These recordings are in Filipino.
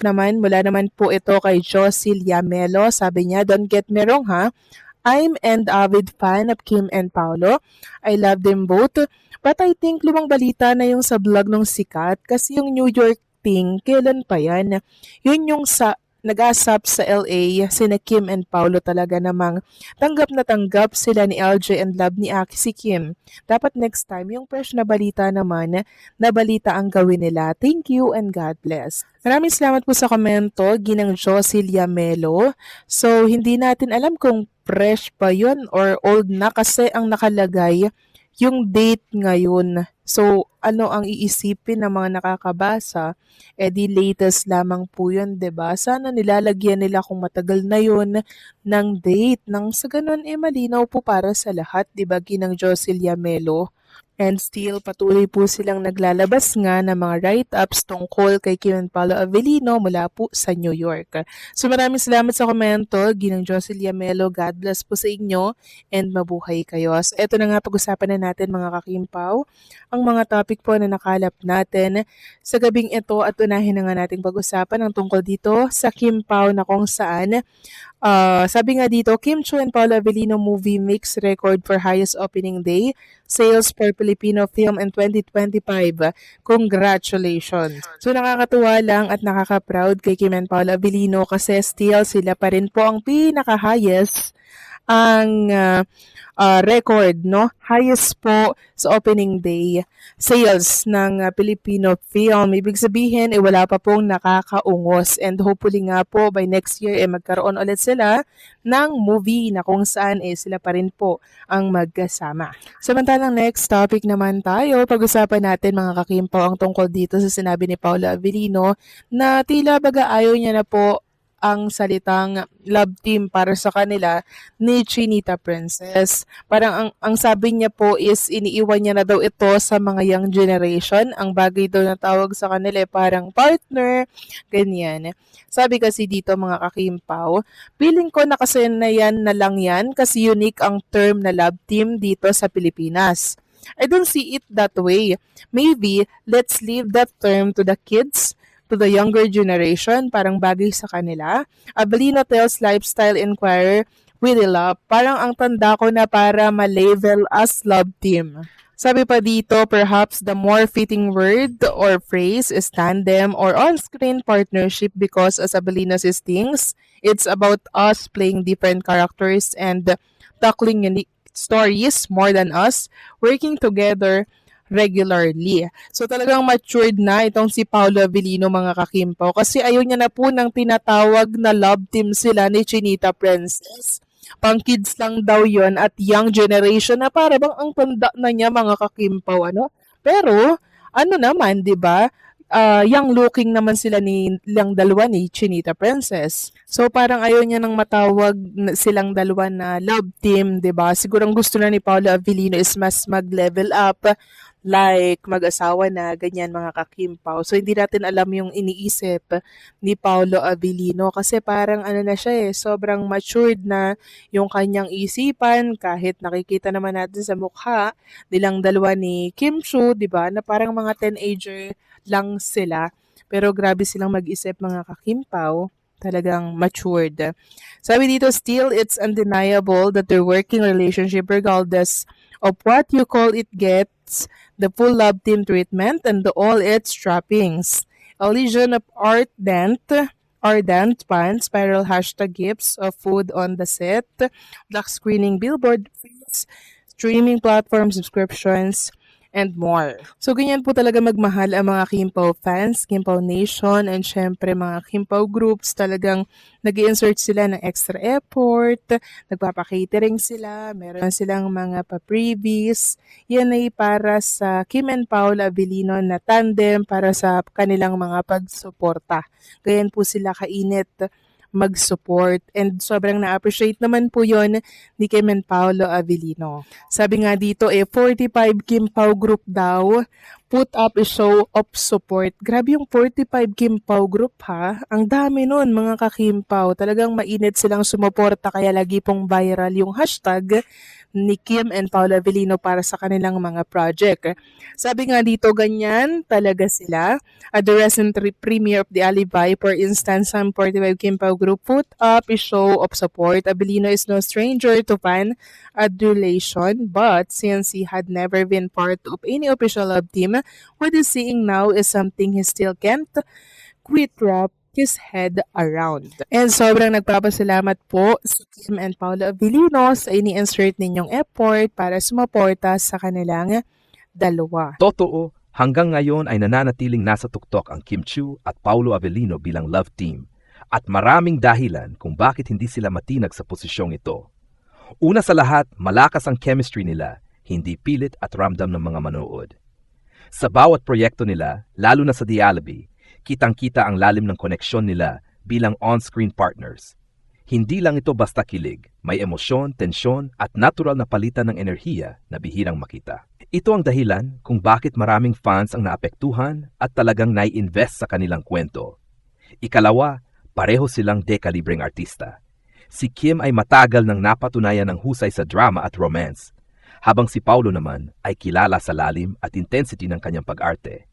naman, mula naman po ito kay Josie Yamelo. Sabi niya, don't get me wrong ha, I'm an avid fan of Kim and Paolo. I love them both. But I think lumang balita na yung sa vlog nung sikat kasi yung New York thing, kailan pa yan? Yun yung sa nag-asap sa LA, sina Kim and Paolo talaga namang tanggap na tanggap sila ni LJ and love ni Aki si Kim. Dapat next time, yung fresh na balita naman, na balita ang gawin nila. Thank you and God bless. Maraming salamat po sa komento, Ginang Josilia Melo. So, hindi natin alam kung fresh pa yun or old na kasi ang nakalagay yung date ngayon. So, ano ang iisipin ng mga nakakabasa? Eh di latest lamang po yun, 'di ba? Sana nilalagyan nila kung matagal na yun ng date. Nang sa ganun, eh malinaw po para sa lahat, 'di ba? Ginang Josilia Melo. And still, patuloy po silang naglalabas nga ng mga write-ups tungkol kay Kim and Paolo Avellino mula po sa New York. So maraming salamat sa komento, Ginang Joselia Melo. God bless po sa inyo and mabuhay kayo. So eto na nga, pag-usapan na natin mga kakimpaw, ang mga topic po na nakalap natin sa gabing ito at unahin na nga nating pag-usapan ang tungkol dito sa Kimpaw na kung saan sabi nga dito, Kim Chiu and Paolo Avellino movie makes record for highest opening day sales for Filipino film in 2025. Congratulations! So nakakatuwa lang at nakaka-proud kay Kim and Paolo Avellino kasi still sila pa rin po ang pinaka-highest ang record, no? Highest po sa opening day sales ng Filipino film. Ibig sabihin, wala pa pong nakakaungos. And hopefully nga po, by next year, magkaroon ulit sila ng movie na kung saan sila pa rin po ang magkasama. Samantalang next topic naman tayo, pag-usapan natin mga kakimpaw ang tungkol dito sa sinabi ni Paolo Avellino na tila baga ayaw niya na po ang salitang love team para sa kanila ni Chinita Princess. Parang ang sabi niya po is iniiwan niya na daw ito sa mga young generation. Ang bagay daw na tawag sa kanila parang partner, ganyan. Sabi kasi dito mga kakimpaw, feeling ko nakasanayan na lang yan kasi unique ang term na love team dito sa Pilipinas. I don't see it that way. Maybe let's leave that term to the kids, to the younger generation, parang bagay sa kanila. Avellino tells Lifestyle Inquirer, really love. Parang ang tanda ko na para ma-label as love team. Sabi pa dito, perhaps the more fitting word or phrase is tandem or on-screen partnership because as Avellino says things, it's about us playing different characters and tackling unique stories more than us working together regularly. So talagang matured na itong si Paolo Avellino mga kakimpaw kasi ayaw niya na po ng tinatawag na love team sila ni Chinita Princess. Pang kids lang daw yon at young generation na para bang ang tanda na niya mga kakimpaw, ano? Pero ano naman, 'di ba? Young looking naman sila nilang dalawa ni Chinita Princess. So parang ayaw niya nang matawag silang dalawa na love team, 'di ba? Siguro ang gusto na ni Paolo Avellino is mas mag-level up, like mag-asawa na, ganyan mga kakimpaw. So hindi natin alam yung iniisip ni Paolo Avellino kasi parang ano na siya sobrang matured na yung kanyang isipan kahit nakikita naman natin sa mukha nilang dalawa ni Kim Chiu, 'di ba? Na parang mga teenager lang sila. Pero grabe silang mag-isip mga kakimpaw. Talagang matured. Sabi dito, still, it's undeniable that their working relationship, regardless of what you call it, gets the full love team treatment and all its trappings. A legion of ardent fans, spiral hashtag gifts of food on the set, black screening billboard fees, streaming platform subscriptions, and more. So, ganyan po talaga magmahal ang mga Kimpaw fans, Kimpaw Nation, and syempre mga Kimpaw groups. Talagang nag-insert sila ng extra effort, nagpapakatering sila, meron silang mga pa-previes. Yan ay para sa Kim and Paolo Avellino na tandem para sa kanilang mga pagsuporta. Ganyan po sila kainit mag-support and sobrang na-appreciate naman po yon ni Kim and Paolo Avellino. Sabi nga dito 45 Kimpaw group daw put up a show of support. Grabe yung 45 Kimpaw group ha. Ang dami nun mga kakimpaw. Talagang mainit silang sumuporta kaya lagi pong viral yung hashtag ni Kim and Paolo Avellino para sa kanilang mga project. Sabi nga dito, ganyan talaga sila. At the recent premiere of The Alibi, for instance, Sam 45 Kim Pao Group put up a show of support. Avellino is no stranger to fan adulation, but since he had never been part of any official love team, what he's seeing now is something he still can't quit wrap his head around. And sobrang nagpapasalamat po si Kim and Paolo Avellino sa ini-insert ninyong effort para sumuporta sa kanilang dalawa. Totoo, hanggang ngayon ay nananatiling nasa tuktok ang Kim Chiu at Paolo Avellino bilang love team at maraming dahilan kung bakit hindi sila matinag sa posisyong ito. Una sa lahat, malakas ang chemistry nila, hindi pilit at ramdam ng mga manood. Sa bawat proyekto nila, lalo na sa The Alibi, kitang-kita ang lalim ng koneksyon nila bilang on-screen partners. Hindi lang ito basta kilig, may emosyon, tensyon at natural na palitan ng enerhiya na bihirang makita. Ito ang dahilan kung bakit maraming fans ang naapektuhan at talagang nai-invest sa kanilang kwento. Ikalawa, pareho silang dekalibreng artista. Si Kim ay matagal nang napatunayan ng husay sa drama at romance, habang si Paolo naman ay kilala sa lalim at intensity ng kanyang pag-arte.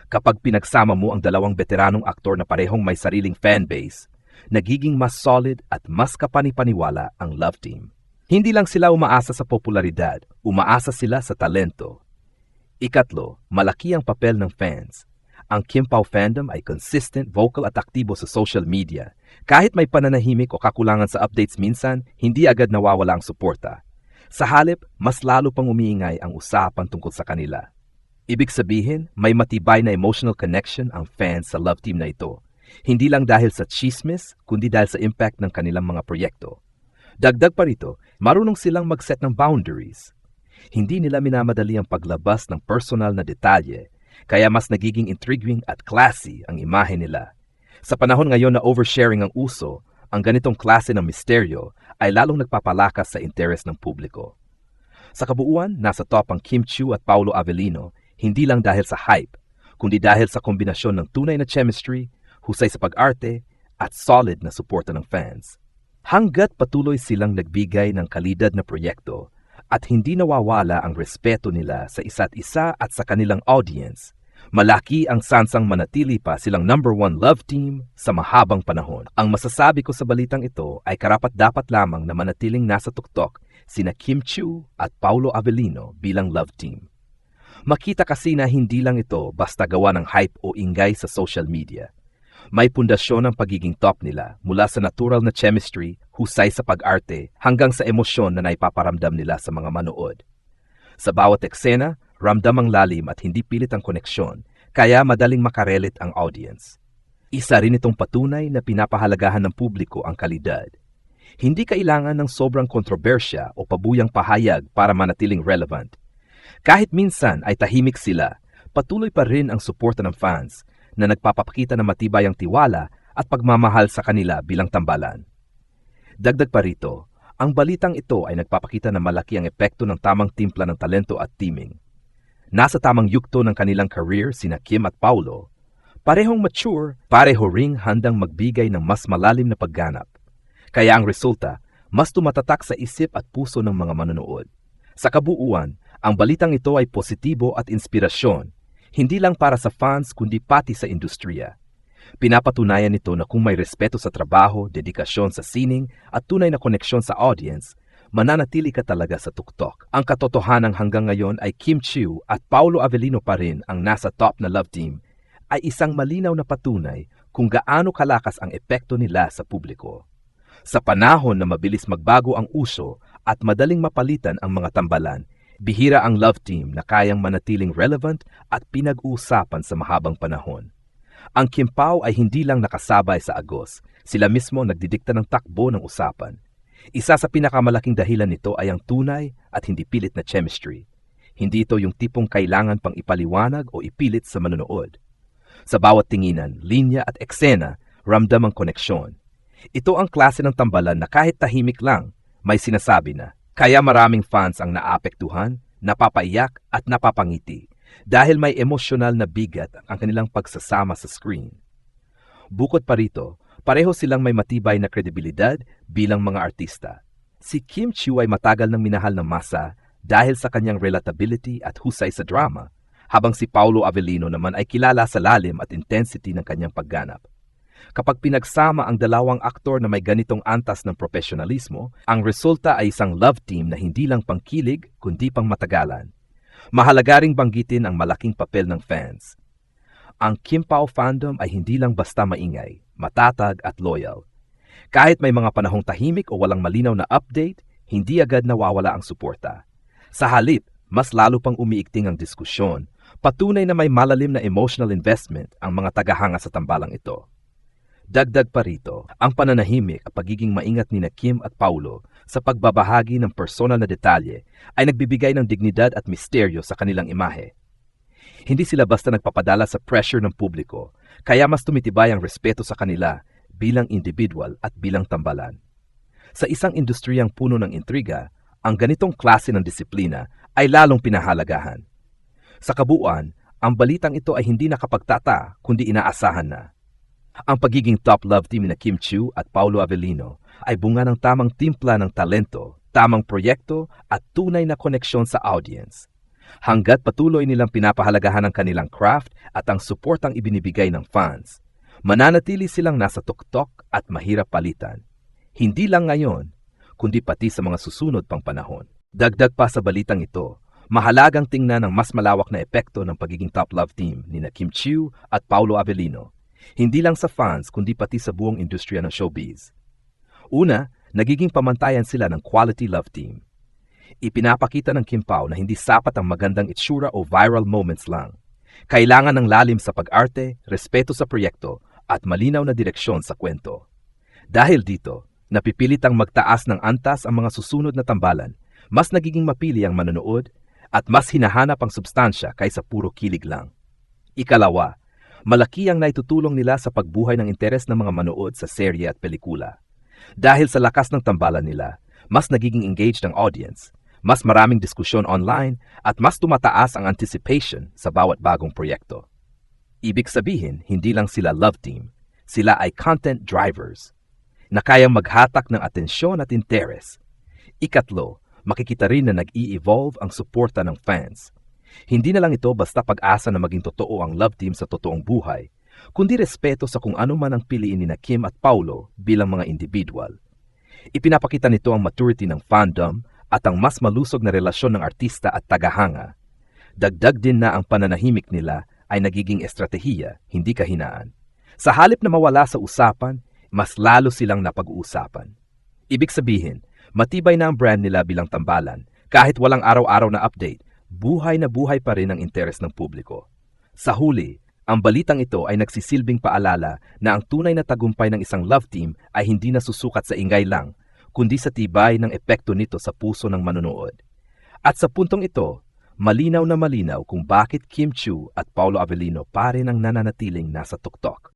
Kapag pinagsama mo ang dalawang veteranong aktor na parehong may sariling fanbase, nagiging mas solid at mas kapanipaniwala ang love team. Hindi lang sila umaasa sa popularidad, umaasa sila sa talento. Ikatlo, malaki ang papel ng fans. Ang Kim Pao fandom ay consistent, vocal at aktibo sa social media. Kahit may pananahimik o kakulangan sa updates minsan, hindi agad nawawala ang suporta. Sa halip, mas lalo pang umiingay ang usapan tungkol sa kanila. Ibig sabihin, may matibay na emotional connection ang fans sa love team na ito. Hindi lang dahil sa chismis, kundi dahil sa impact ng kanilang mga proyekto. Dagdag pa rito, marunong silang mag-set ng boundaries. Hindi nila minamadali ang paglabas ng personal na detalye, kaya mas nagiging intriguing at classy ang imahe nila. Sa panahon ngayon na oversharing ang uso, ang ganitong klase ng misteryo ay lalong nagpapalakas sa interes ng publiko. Sa kabuuan, nasa top ang Kim Chiu at Paolo Avellino, hindi lang dahil sa hype, kundi dahil sa kombinasyon ng tunay na chemistry, husay sa pag-arte, at solid na suporta ng fans. Hanggat patuloy silang nagbigay ng kalidad na proyekto at hindi nawawala ang respeto nila sa isa't isa at sa kanilang audience, malaki ang sansang manatili pa silang #1 love team sa mahabang panahon. Ang masasabi ko sa balitang ito ay karapat-dapat lamang na manatiling nasa tuktok sina Kim Chiu at Paolo Avellino bilang love team. Makita kasi na hindi lang ito basta gawa ng hype o ingay sa social media. May pundasyon ang pagiging top nila mula sa natural na chemistry, husay sa pag-arte, hanggang sa emosyon na naipaparamdam nila sa mga manood. Sa bawat eksena, ramdam ang lalim at hindi pilit ang koneksyon, kaya madaling makarelit ang audience. Isa rin itong patunay na pinapahalagahan ng publiko ang kalidad. Hindi kailangan ng sobrang kontrobersya o pabuyang pahayag para manatiling relevant. Kahit minsan ay tahimik sila, patuloy pa rin ang suporta ng fans na nagpapakita ng matibay ang tiwala at pagmamahal sa kanila bilang tambalan. Dagdag pa rito, ang balitang ito ay nagpapakita na malaki ang epekto ng tamang timpla ng talento at teaming. Nasa tamang yugto ng kanilang career sina Kim at Paolo, parehong mature, pareho ring handang magbigay ng mas malalim na pagganap. Kaya ang resulta, mas tumatatak sa isip at puso ng mga manonood. Sa kabuuan, ang balitang ito ay positibo at inspirasyon, hindi lang para sa fans kundi pati sa industriya. Pinapatunayan nito na kung may respeto sa trabaho, dedikasyon sa sining at tunay na koneksyon sa audience, mananatili ka talaga sa tuktok. Ang katotohanan hanggang ngayon ay Kim Chiu at Paolo Avellino pa rin ang nasa top na love team, ay isang malinaw na patunay kung gaano kalakas ang epekto nila sa publiko. Sa panahon na mabilis magbago ang uso at madaling mapalitan ang mga tambalan, bihira ang love team na kayang manatiling relevant at pinag-uusapan sa mahabang panahon. Ang Kim Pao ay hindi lang nakasabay sa agos, sila mismo nagdidikta ng takbo ng usapan. Isa sa pinakamalaking dahilan nito ay ang tunay at hindi pilit na chemistry. Hindi ito yung tipong kailangan pang ipaliwanag o ipilit sa manonood. Sa bawat tinginan, linya at eksena, ramdam ang koneksyon. Ito ang klase ng tambalan na kahit tahimik lang, may sinasabi na. Kaya maraming fans ang naapektuhan, napapaiyak at napapangiti dahil may emosyonal na bigat ang kanilang pagsasama sa screen. Bukod pa rito, pareho silang may matibay na kredibilidad bilang mga artista. Si Kim Chiu ay matagal ng minahal ng masa dahil sa kanyang relatability at husay sa drama, habang si Paulo Avellino naman ay kilala sa lalim at intensity ng kanyang pagganap. Kapag pinagsama ang dalawang aktor na may ganitong antas ng profesionalismo, ang resulta ay isang love team na hindi lang pangkilig kundi pang matagalan. Mahalaga ring banggitin ang malaking papel ng fans. Ang Kim Pao fandom ay hindi lang basta maingay, matatag at loyal. Kahit may mga panahong tahimik o walang malinaw na update, hindi agad nawawala ang suporta. Sa halip, mas lalo pang umiigting ang diskusyon, patunay na may malalim na emotional investment ang mga tagahanga sa tambalang ito. Dagdag pa rito, ang pananahimik at pagiging maingat ni Kim at Paulo sa pagbabahagi ng personal na detalye ay nagbibigay ng dignidad at misteryo sa kanilang imahe. Hindi sila basta nagpapadala sa pressure ng publiko, kaya mas tumitibay ang respeto sa kanila bilang individual at bilang tambalan. Sa isang industriyang puno ng intriga, ang ganitong klase ng disiplina ay lalong pinahalagahan. Sa kabuuan, ang balitang ito ay hindi nakapagtata kundi inaasahan na. Ang pagiging top love team ni Kim Chiu at Paulo Avellino ay bunga ng tamang timpla ng talento, tamang proyekto at tunay na koneksyon sa audience. Hanggat patuloy nilang pinapahalagahan ang kanilang craft at ang suportang ibinibigay ng fans, mananatili silang nasa tuktok at mahirap palitan. Hindi lang ngayon, kundi pati sa mga susunod pang panahon. Dagdag pa sa balitang ito, mahalagang tingnan ang mas malawak na epekto ng pagiging top love team ni Kim Chiu at Paulo Avellino. Hindi lang sa fans kundi pati sa buong industriya ng showbiz. Una, nagiging pamantayan sila ng quality love team. Ipinapakita ng Kim Pao na hindi sapat ang magandang itsura o viral moments lang. Kailangan ng lalim sa pag-arte, respeto sa proyekto, at malinaw na direksyon sa kwento. Dahil dito, napipilitang magtaas ng antas ang mga susunod na tambalan, mas nagiging mapili ang manonood, at mas hinahanap ang substansya kaysa puro kilig lang. Ikalawa, malaki ang naitutulong nila sa pagbuhay ng interes ng mga manood sa serye at pelikula. Dahil sa lakas ng tambalan nila, mas nagiging engaged ang audience, mas maraming diskusyon online, at mas tumataas ang anticipation sa bawat bagong proyekto. Ibig sabihin, hindi lang sila love team, sila ay content drivers, na kayang maghatak ng atensyon at interes. Ikatlo, makikita rin na nag-i-evolve ang suporta ng fans. Hindi na lang ito basta pag-asa na maging totoo ang love team sa totoong buhay, kundi respeto sa kung ano man ang piliin ni Kim at Paulo bilang mga individual. Ipinapakita nito ang maturity ng fandom at ang mas malusog na relasyon ng artista at tagahanga. Dagdag din na ang pananahimik nila ay nagiging estratehiya, hindi kahinaan. Sa halip na mawala sa usapan, mas lalo silang napag-uusapan. Ibig sabihin, matibay na ang brand nila bilang tambalan, kahit walang araw-araw na update, buhay na buhay pa rin ang interes ng publiko. Sa huli, ang balitang ito ay nagsisilbing paalala na ang tunay na tagumpay ng isang love team ay hindi nasusukat sa ingay lang, kundi sa tibay ng epekto nito sa puso ng manonood. At sa puntong ito, malinaw na malinaw kung bakit Kim Chiu at Paulo Avellino pa rin ang nananatiling nasa tuktok.